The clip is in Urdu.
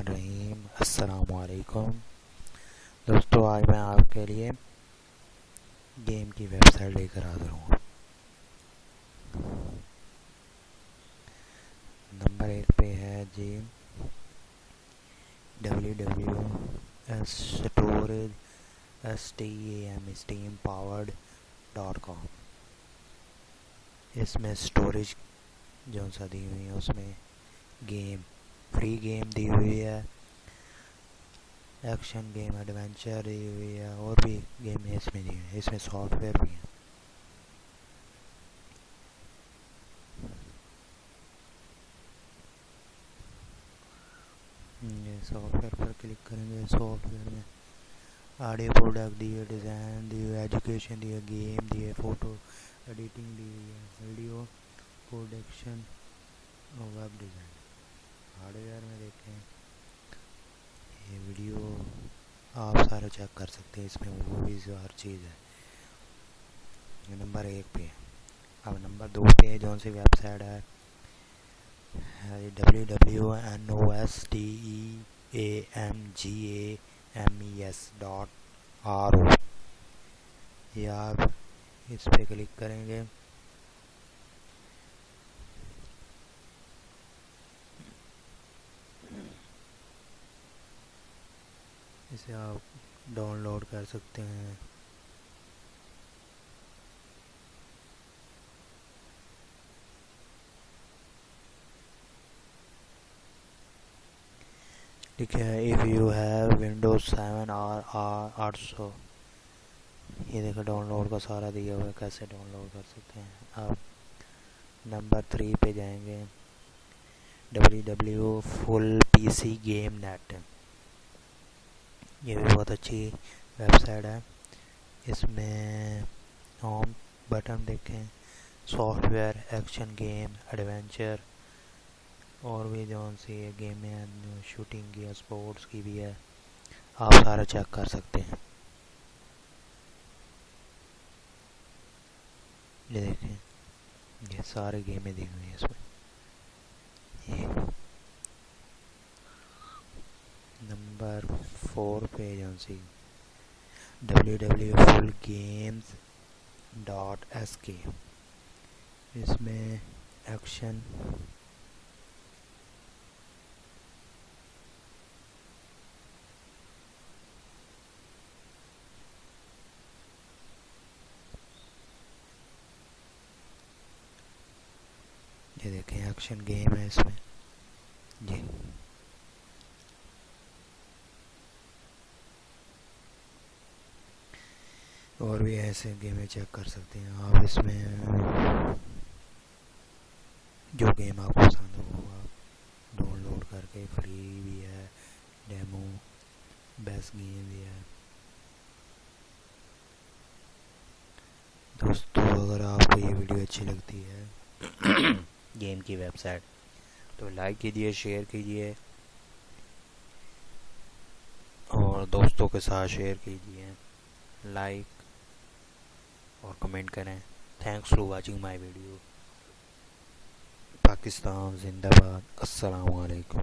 الرحیم. السلام علیکم دوستو. آج میں آپ کے لیے گیم کی ویب سائٹ لے کر حاضر ہوں. نمبر 1 پہ ہے جی www.steampowered.com. اس میں اسٹوریج جو سا دی ہوئی ہے اس میں گیم فری گیم دی ہوئی ہے, ایکشن گیم, ایڈونچر دی ہوئی ہے, اور بھی گیم اس میں دی ہوئی ہے. اس میں سافٹ ویئر بھی ہے. یہ سافٹ ویئر پر کلک کریں گے. سافٹ ویئر میں آڈیو پروڈکٹ دی ہے, ڈیزائن دی ہے, ایجوکیشن دی ہے, گیم دی ہے, فوٹو ایڈیٹنگ دی ہوئی ہے, ویڈیو پروڈکشن اور ویب ڈیزائن. ہارڈ ویئر میں دیکھیں یہ ویڈیو آپ سارا چیک کر سکتے ہیں. اس میں وہ بھی ہر چیز ہے. یہ نمبر 1 پہ. اب نمبر 2 پہ جو سی ویب سائٹ ہے www.nosteames.ro. یہ آپ اس پہ کلک کریں گے. اسے آپ ڈاؤن لوڈ کر سکتے ہیں. ٹھیک ہے. if you have Windows 7 اور 800, یہ دیکھیں ڈاؤن لوڈ کا سارا دیا ہوا ہے, کیسے ڈاؤن لوڈ کر سکتے ہیں. آپ نمبر 3 پہ جائیں گے www.fullpcgamenet. یہ بھی بہت اچھی ویب سائٹ ہے. اس میں ہوم بٹن دیکھیں, soft where, action game, adventure, اور بھی جون سی گیمیں ہیں, شوٹنگ کی, اسپورٹس کی بھی ہے. آپ سارا چیک کر سکتے ہیں. یہ دیکھیں یہ سارے گیمیں دی ہوئی ہیں اس میں. یہ نمبر 4 پہ جون سی www.fullgames.sk. اس میں ایکشن, یہ دیکھیں ایکشن گیم ہے اس میں. جی اور بھی ایسے گیمیں چیک کر سکتے ہیں آپ. اس میں جو گیم آپ پسند ہو آپ ڈاؤن لوڈ کر کے, فری بھی ہے, ڈیمو, بیسٹ گیم بھی ہے. دوستو اگر آپ کو یہ ویڈیو اچھی لگتی ہے گیم کی ویب سائٹ تو لائک کیجیے, شیئر کیجیے, اور دوستوں کے ساتھ شیئر کیجیے, لائک اور کمنٹ کریں. Thanks for watching my video. Pakistan زندہ باد. السلام علیکم.